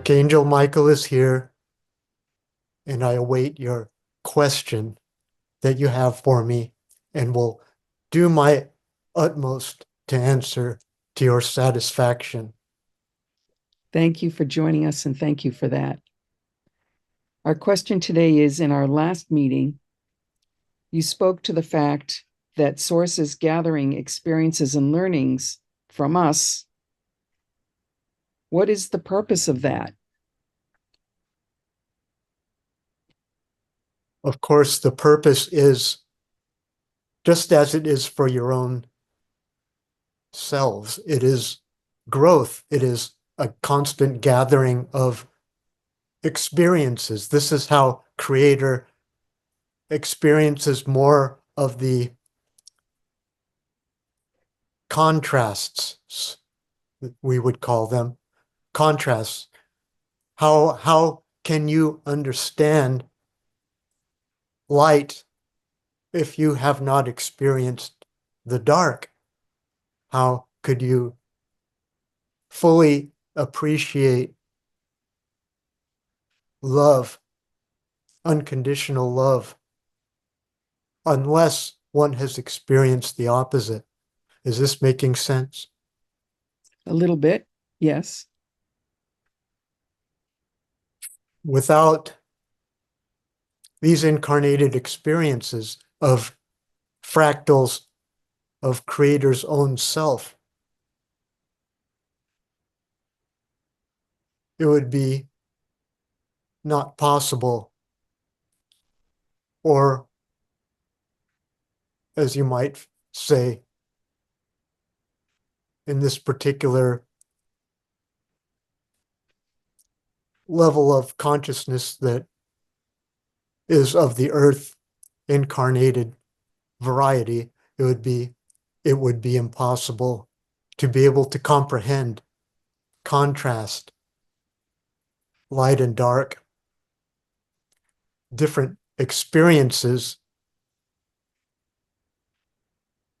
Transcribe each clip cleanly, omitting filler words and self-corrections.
Archangel Michael is here, and I await your question that you have for me, and will do my utmost to answer to your satisfaction. Thank you for joining us, and thank you for that. Our question today is, in our last meeting, you spoke to the fact that Source is gathering experiences and learnings from us. What is the purpose of that? Of course, the purpose is just as it is for your own selves. It is growth. It is a constant gathering of experiences. This is how Creator experiences more of the contrasts, we would call them contrasts. How can you understand light if you have not experienced the dark? How could you fully appreciate love, unconditional love, unless one has experienced the opposite? Is this making sense? A little bit, yes. Without these incarnated experiences of fractals of Creator's own self, it would be not possible, or as you might say, in this particular level of consciousness that is of the earth incarnated variety, it would be impossible to be able to comprehend contrast, light and dark, different experiences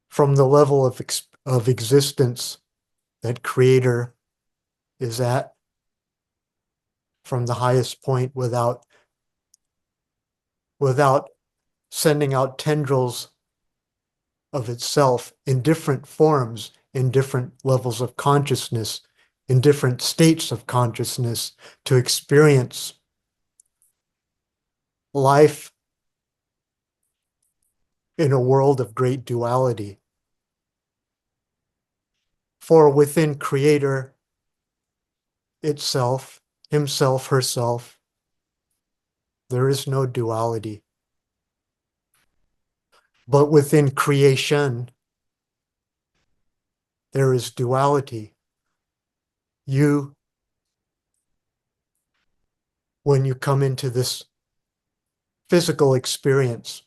from the level of existence that Creator is at, from the highest point, without sending out tendrils of itself in different forms, in different levels of consciousness, in different states of consciousness, to experience life in a world of great duality. For within Creator itself, himself, herself, there is no duality. But within creation, there is duality. You, when you come into this physical experience,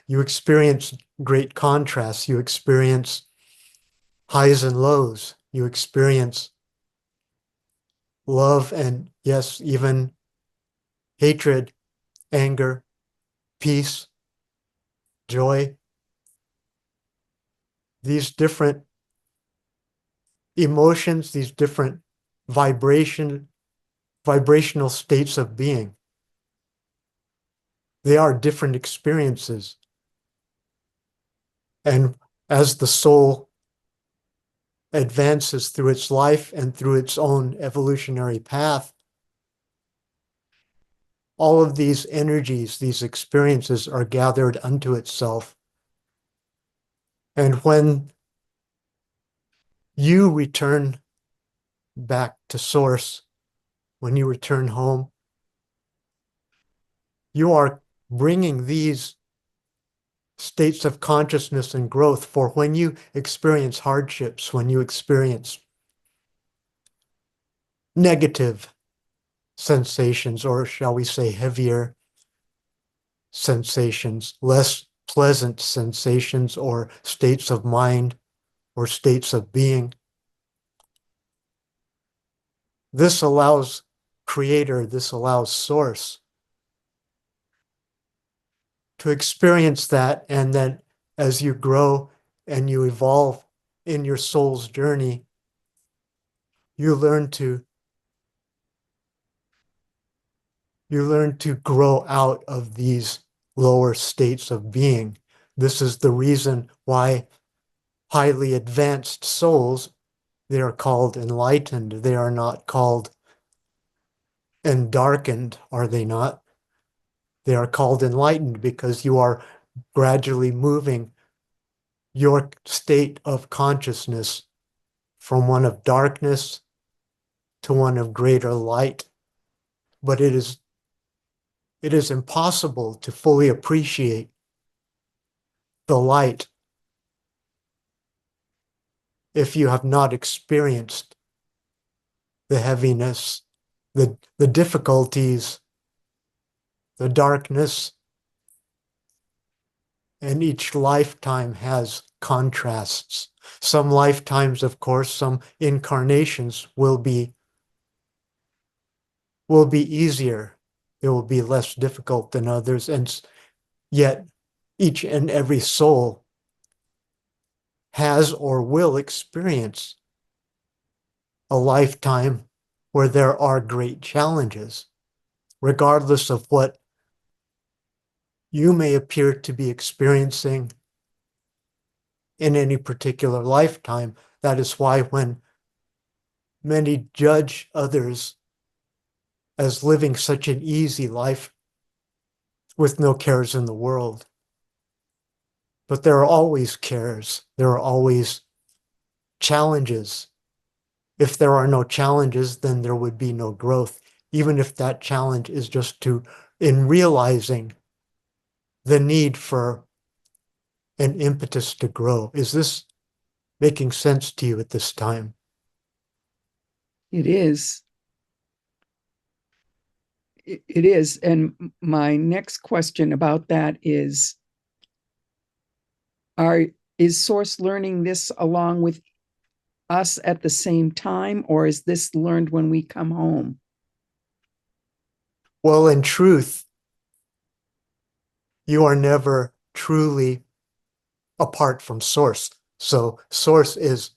you experience great contrasts. You experience highs and lows. You experience love and, yes, even hatred, anger, peace, joy. These different emotions, these different vibrational states of being. They are different experiences. And as the soul advances through its life and through its own evolutionary path, all of these energies, these experiences are gathered unto itself. And when you return back to Source, when you return home, you are bringing these states of consciousness and growth. For when you experience hardships, when you experience negative sensations, or shall we say heavier sensations, less pleasant sensations or states of mind or states of being, this allows Creator, this allows Source to experience that. And then as you grow and you evolve in your soul's journey, you learn to You learn to grow out of these lower states of being. This is the reason why highly advanced souls, they are called enlightened. They are not called endarkened, are they not? They are called enlightened because you are gradually moving your state of consciousness from one of darkness to one of greater light. But it is impossible to fully appreciate the light if you have not experienced the heaviness, the difficulties, the darkness, and each lifetime has contrasts. Some lifetimes, of course, some incarnations will be easier. It will be less difficult than others, and yet each and every soul has or will experience a lifetime where there are great challenges, regardless of what you may appear to be experiencing in any particular lifetime. That is why when many judge others as living such an easy life with no cares in the world, but there are always cares, there are always challenges. If there are no challenges, then there would be no growth, even if that challenge is just in realizing the need for an impetus to grow. Is this making sense to you at this time? It is. It is. And my next question about that is Source learning this along with us at the same time, or is this learned when we come home? Well, in truth, you are never truly apart from Source. So Source is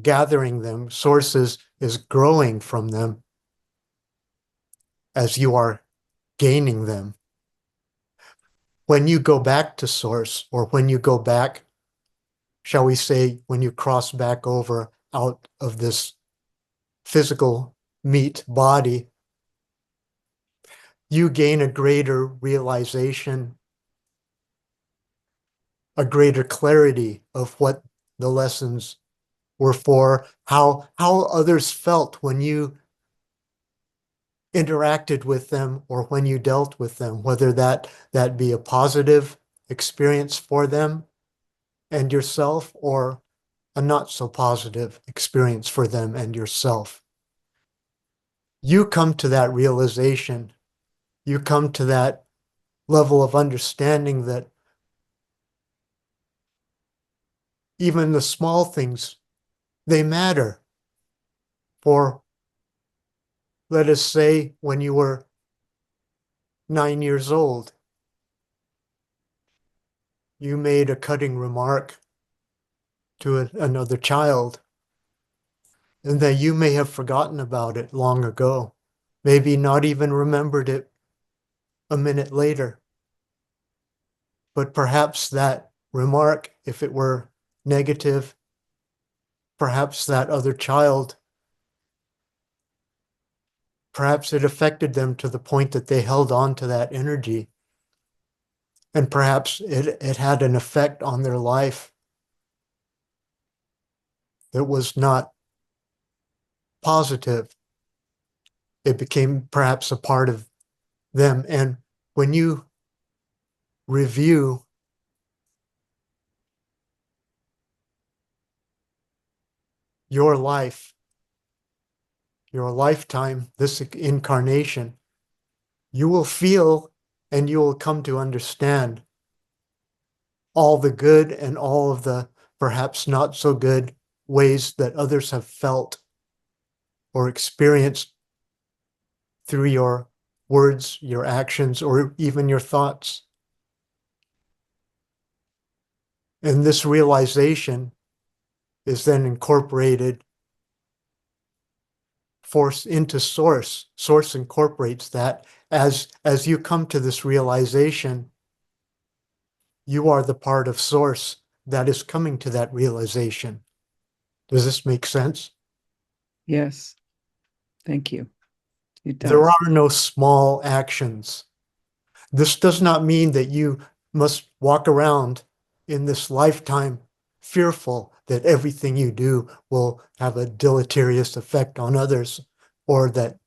gathering them, Source is growing from them as you are gaining them. When you go back to Source, or when you go back, shall we say, when you cross back over out of this physical meat body, you gain a greater realization, a greater clarity of what the lessons were for, how others felt when you interacted with them or when you dealt with them, whether that be a positive experience for them and yourself, or a not so positive experience for them and yourself. You come to that realization, you come to that level of understanding that even the small things, they matter. For, let us say, when you were 9 years old, you made a cutting remark to another child, and that you may have forgotten about it long ago, maybe not even remembered it a minute later. But perhaps that remark, if it were negative, perhaps that other child, perhaps it affected them to the point that they held on to that energy. And perhaps it had an effect on their life that was not positive. It became perhaps a part of them. And when you review your life, your lifetime, this incarnation, you will feel and you will come to understand all the good and all of the perhaps not so good ways that others have felt or experienced through your words, your actions, or even your thoughts. And this realization is then incorporated force into source. Source incorporates that. As you come to this realization, you are the part of source that is coming to that realization. Does this make sense? Yes. Thank you. It There does. are no small actions. This does not mean that you must walk around in this lifetime fearful that everything you do will have a deleterious effect on others, or that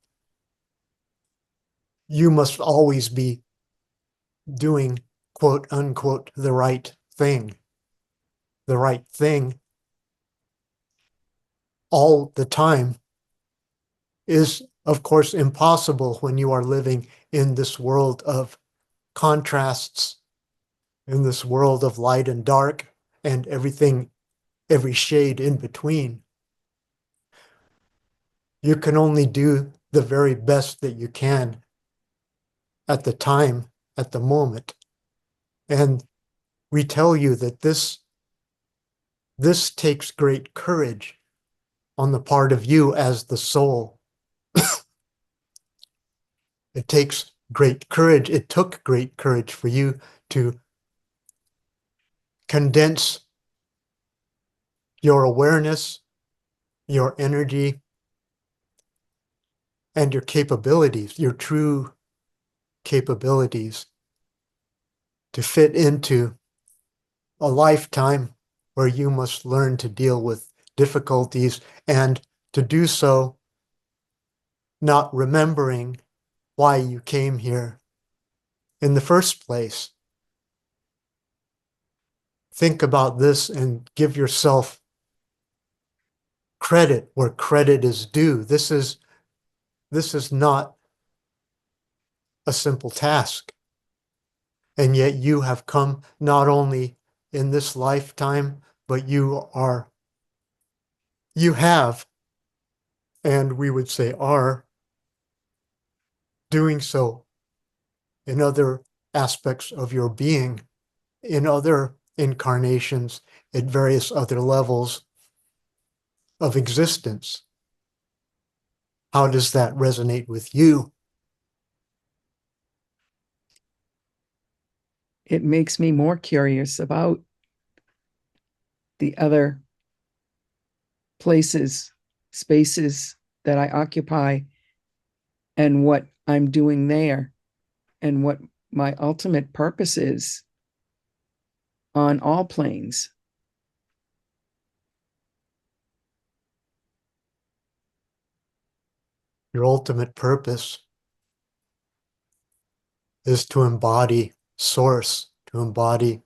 you must always be doing, quote unquote, the right thing. The right thing all the time is, of course, impossible when you are living in this world of contrasts, in this world of light and dark, and everything, every shade in between. You can only do the very best that you can at the time, at the moment. And we tell you that this takes great courage on the part of you as the soul. It takes great courage. It took great courage for you to condense your awareness, your energy, and your capabilities, your true capabilities, to fit into a lifetime where you must learn to deal with difficulties, and to do so not remembering why you came here in the first place. Think about this and give yourself credit where credit is due. This is not a simple task. And yet you have come not only in this lifetime, but you have, and we would say are, doing so in other aspects of your being, in other incarnations, at various other levels of existence. How does that resonate with you? It makes me more curious about the other places, spaces that I occupy, and what I'm doing there, and what my ultimate purpose is on all planes. Your ultimate purpose is to embody source, to embody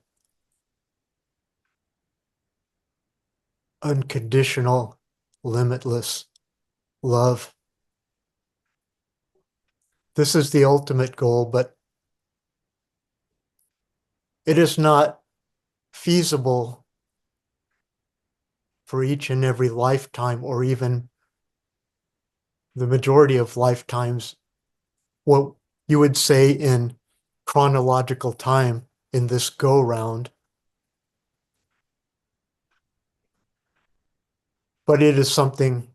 unconditional, limitless love. This is the ultimate goal, but it is not feasible for each and every lifetime, or even the majority of lifetimes, what you would say in chronological time in this go round. But it is something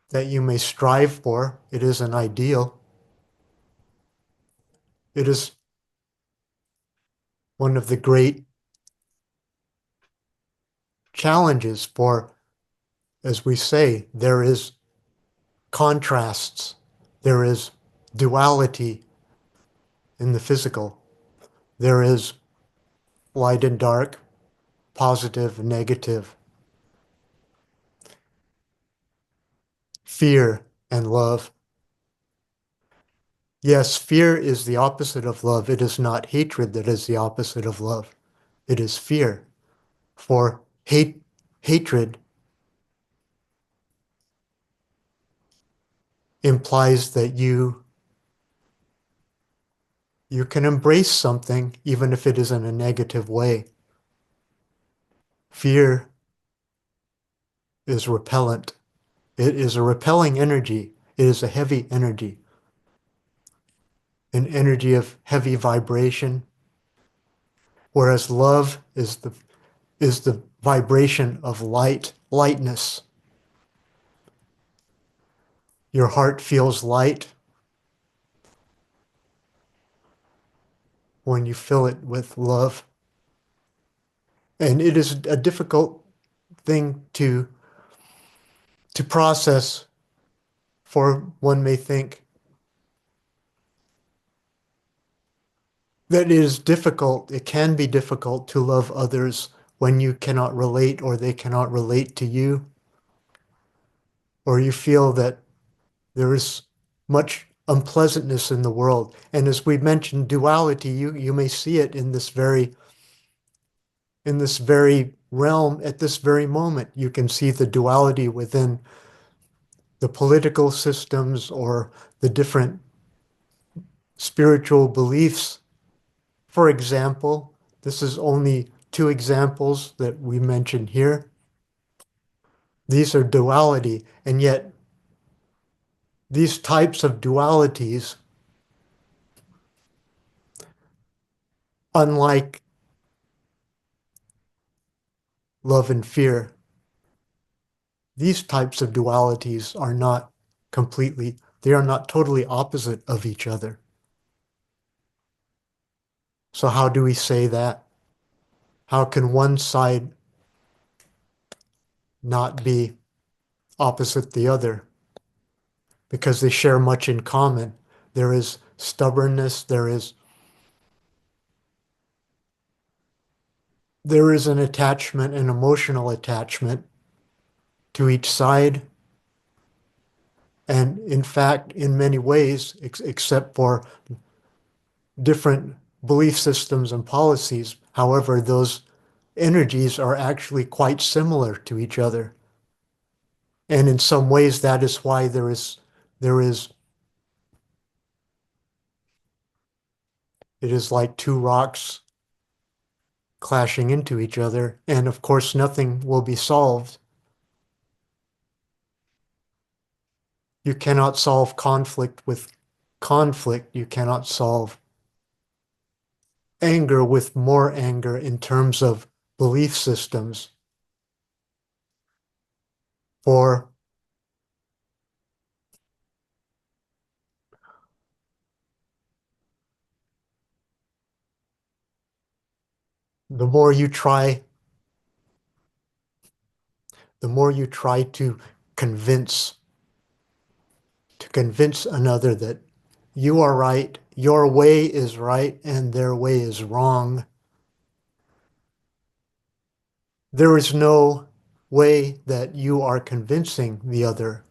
that you may strive for. It is an ideal. It is one of the great challenges, for, as we say, there is contrasts, there is duality in the physical, there is light and dark, positive and negative, fear and love. Yes, fear is the opposite of love. It is not hatred that is the opposite of love. It is fear. For hatred implies that you can embrace something even if it is in a negative way. Fear is repellent. It is a repelling energy. It is a heavy energy, an energy of heavy vibration, whereas love is the vibration of light, lightness. Your heart feels light when you fill it with love. And it is a difficult thing to process, for one may think that it is difficult, it can be difficult to love others when you cannot relate or they cannot relate to you, or you feel that there is much unpleasantness in the world. And as we mentioned, duality, you may see it in this very realm at this very moment. You can see the duality within the political systems or the different spiritual beliefs. For example, this is only two examples that we mentioned here. These are duality, and yet these types of dualities, unlike love and fear, these types of dualities are not they are not totally opposite of each other. So how do we say that? How can one side not be opposite the other? Because they share much in common. There is stubbornness, there is an attachment, an emotional attachment to each side. And in fact, in many ways, except for different belief systems and policies, however, those energies are actually quite similar to each other. And in some ways, that is why there is it is like two rocks clashing into each other. And of course, nothing will be solved. You cannot solve conflict with conflict. You cannot solve anger with more anger in terms of belief systems. For the more you try, the more you try convince, to convince another that you are right, your way is right, and their way is wrong, there is no way that you are convincing the other,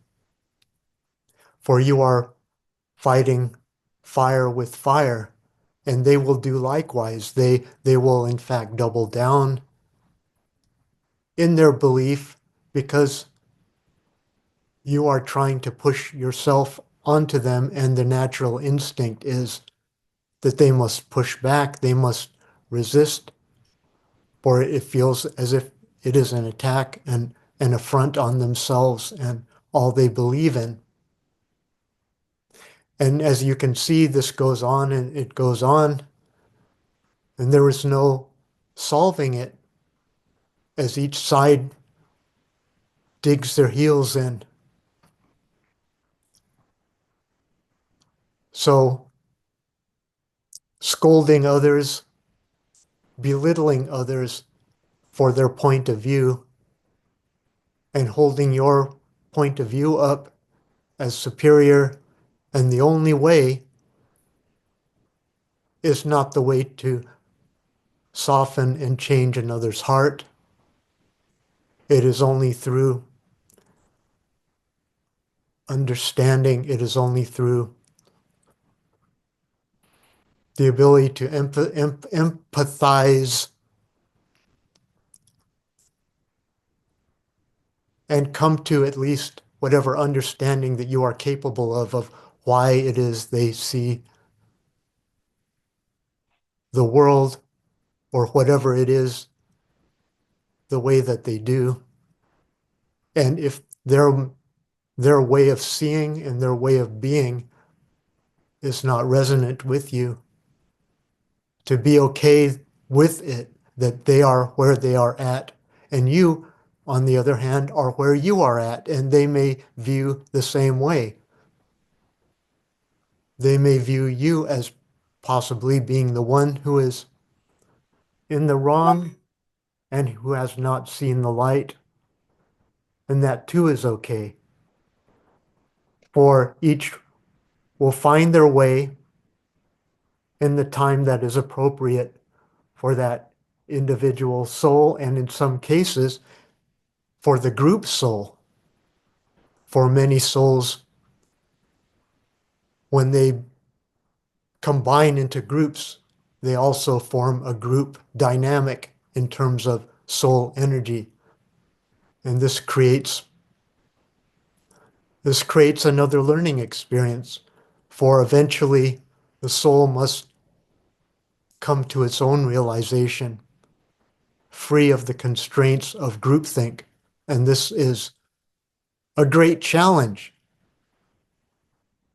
for you are fighting fire with fire, and they will do likewise. They will, in fact, double down in their belief because you are trying to push yourself onto them, and the natural instinct is that they must push back, they must resist, for it feels as if it is an attack and an affront on themselves and all they believe in. And as you can see, this goes on and it goes on, and there is no solving it as each side digs their heels in. So, scolding others, belittling others for their point of view, and holding your point of view up as superior and the only way is not the way to soften and change another's heart. It is only through understanding, it is only through the ability to empathize and come to at least whatever understanding that you are capable of why it is they see the world or whatever it is the way that they do. And if their way of seeing and their way of being is not resonant with you, to be okay with it, that they are where they are at. And you, on the other hand, are where you are at, and they may view the same way. They may view you as possibly being the one who is in the wrong and who has not seen the light, and that too is okay. For each will find their way in the time that is appropriate for that individual soul, and in some cases, for the group soul. For many souls, when they combine into groups, they also form a group dynamic in terms of soul energy. And this creates another learning experience, for eventually the soul must come to its own realization, free of the constraints of groupthink. And this is a great challenge.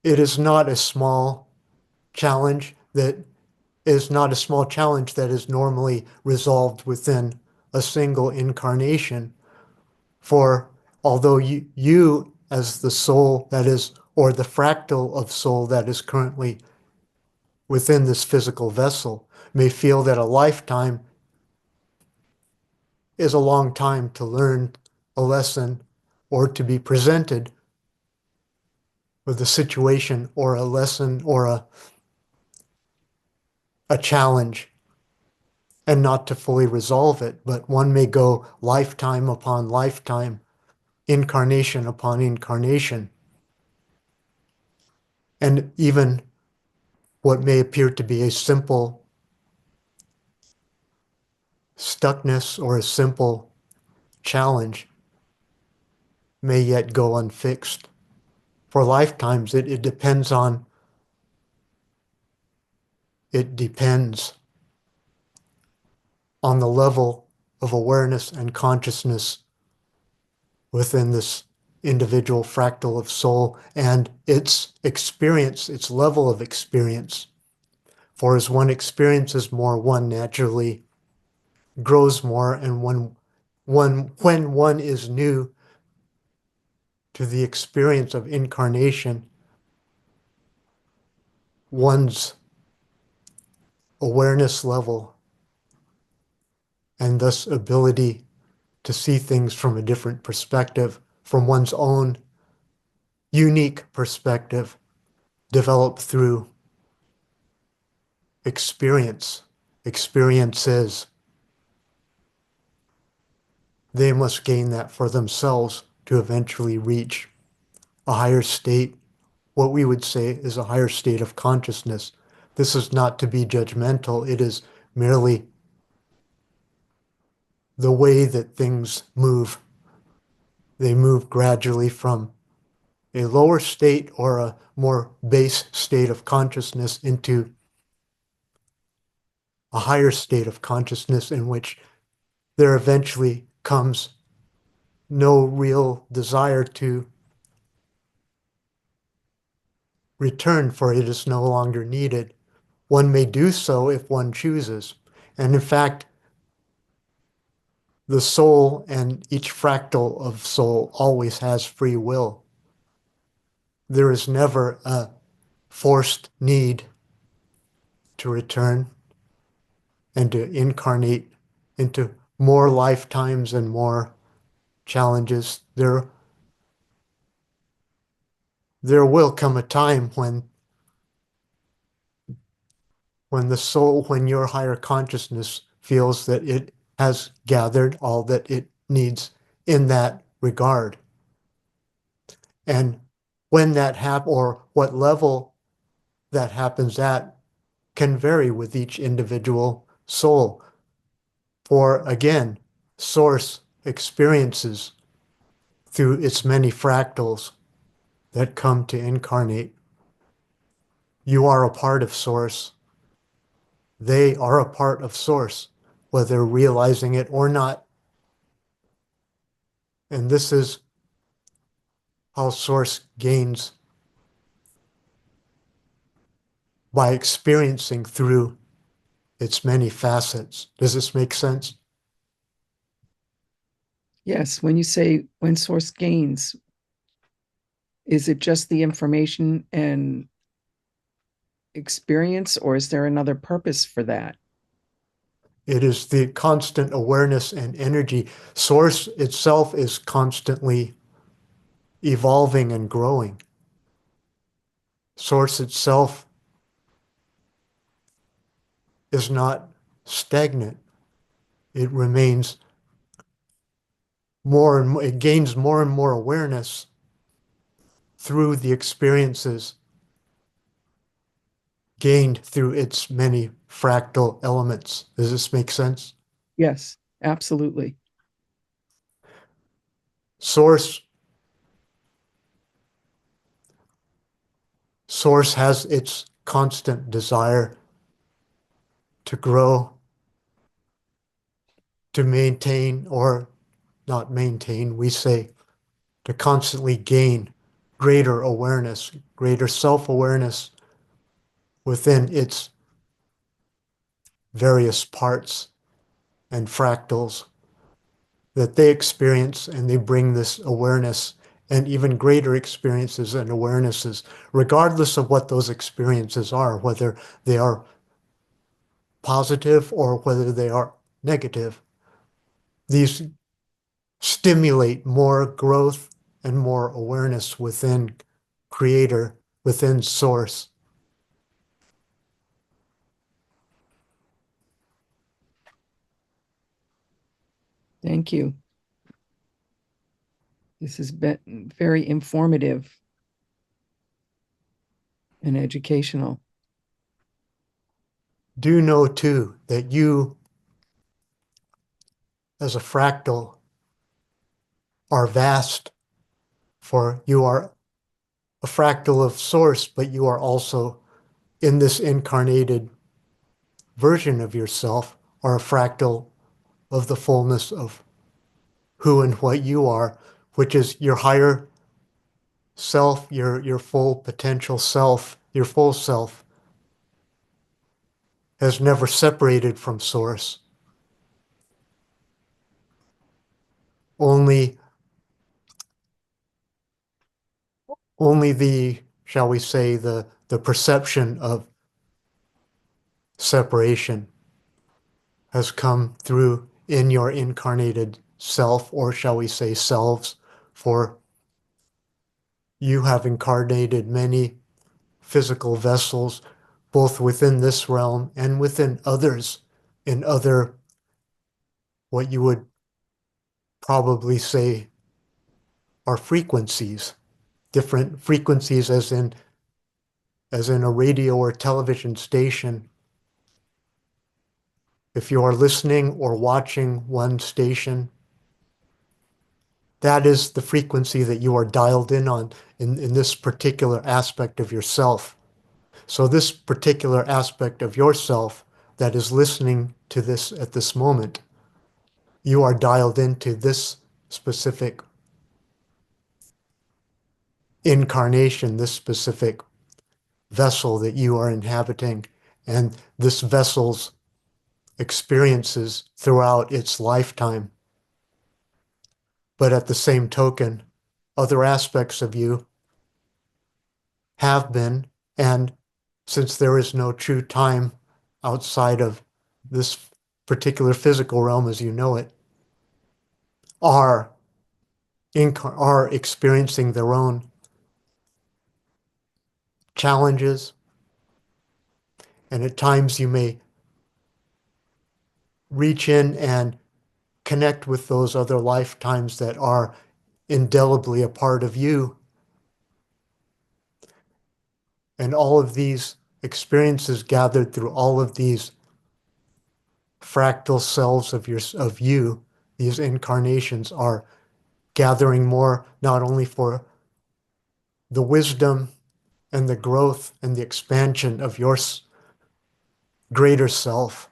It is not a small challenge that is normally resolved within a single incarnation. For although you as the soul that is, or the fractal of soul that is currently within this physical vessel, may feel that a lifetime is a long time to learn a lesson or to be presented with a situation or a lesson or a challenge, and not to fully resolve it. But one may go lifetime upon lifetime, incarnation upon incarnation, and even what may appear to be a simple stuckness or a simple challenge may yet go unfixed. For lifetimes, it depends on the level of awareness and consciousness within this individual fractal of soul and its experience, its level of experience. For as one experiences more, one naturally grows more, and when one is new to the experience of incarnation, one's awareness level and thus ability to see things from a different perspective, from one's own unique perspective, developed through experiences. They must gain that for themselves to eventually reach a higher state, what we would say is a higher state of consciousness. This is not to be judgmental, it is merely the way that things move. They move gradually from a lower state or a more base state of consciousness into a higher state of consciousness in which there eventually comes no real desire to return, for it is no longer needed. One may do so if one chooses. And in fact, the soul and each fractal of soul always has free will. There is never a forced need to return and to incarnate into more lifetimes and more challenges. There will come a time when your higher consciousness feels that it has gathered all that it needs in that regard. And when that or what level that happens at can vary with each individual soul. For again, source experiences through its many fractals that come to incarnate. You are a part of source. They are a part of source, whether realizing it or not. And this is how source gains, by experiencing through its many facets. Does this make sense? Yes, when you say when source gains, is it just the information and experience, or is there another purpose for that? It is the constant awareness and energy. Source itself is constantly evolving and growing. Source itself is not stagnant. It remains more and more, it gains more and more awareness through the experiences gained through its many fractal elements. Does this make sense? Yes, absolutely. Source Source has its constant desire to grow, to maintain, or not maintain, we say to constantly gain greater awareness, greater self-awareness within its various parts and fractals that they experience, and they bring this awareness and even greater experiences and awarenesses, regardless of what those experiences are, whether they are positive or whether they are negative. These stimulate more growth and more awareness within creator, within source. Thank you. This has been very informative and educational. Do know too that you, as a fractal, are vast, for you are a fractal of source, but you are also in this incarnated version of yourself, are a fractal of the fullness of who and what you are, which is your higher self, your full potential self, your full self has never separated from source. Only only the, shall we say, the perception of separation has come through in your incarnated self, or shall we say selves, for you have incarnated many physical vessels, both within this realm and within others, in other, what you would probably say are frequencies, different frequencies as in a radio or television station. If you are listening or watching one station, that is the frequency that you are dialed in on in this particular aspect of yourself. So this particular aspect of yourself that is listening to this at this moment, you are dialed into this specific incarnation, this specific vessel that you are inhabiting, and this vessel's experiences throughout its lifetime. But at the same token, other aspects of you have been, and since there is no true time outside of this particular physical realm as you know it, are are experiencing their own challenges, and at times you may reach in and connect with those other lifetimes that are indelibly a part of you. And all of these experiences gathered through all of these fractal selves of you, these incarnations are gathering more, not only for the wisdom and the growth and the expansion of your greater self,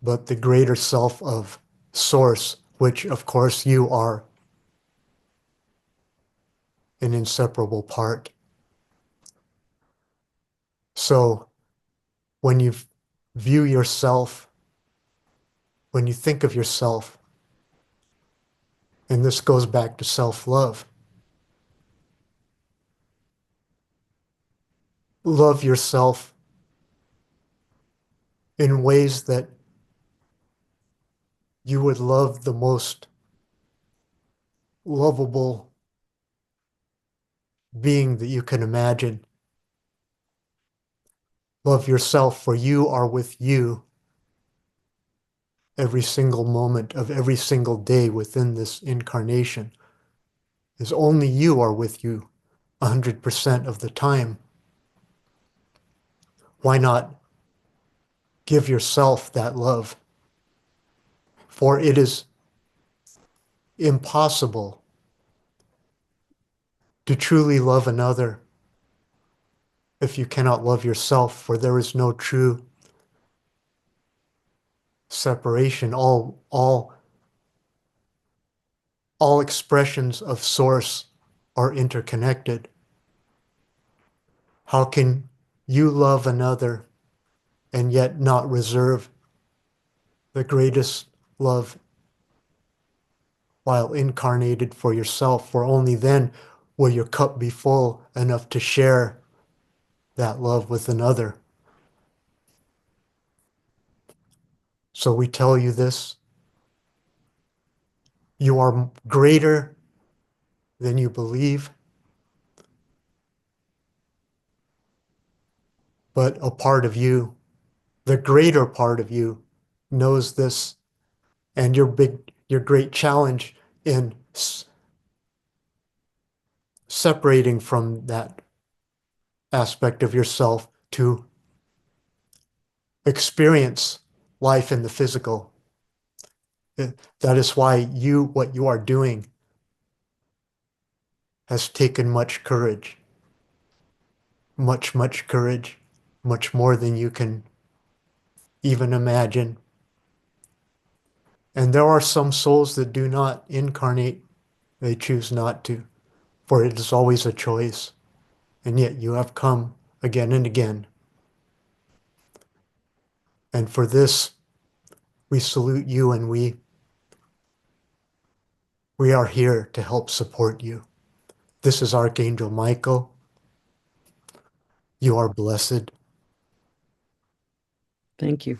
but the greater self of source, which of course you are an inseparable part. So when you view yourself, when you think of yourself, and this goes back to self-love, love yourself in ways that you would love the most lovable being that you can imagine. Love yourself, for you are with you every single moment of every single day within this incarnation. Is only you are with you 100% of the time. Why not give yourself that love? For it is impossible to truly love another if you cannot love yourself, for there is no true separation. All expressions of source are interconnected. How can you love another and yet not reserve the greatest love while incarnated for yourself? For only then will your cup be full enough to share that love with another. So we tell you this: you are greater than you believe, but a part of you, the greater part of you, knows this. And your great challenge in separating from that aspect of yourself to experience life in the physical. That is why what you are doing has taken much courage, much courage, much more than you can even imagine. And there are some souls that do not incarnate, they choose not to, for it is always a choice. And yet you have come again and again. And for this, we salute you, and we are here to help support you. This is Archangel Michael. You are blessed. Thank you.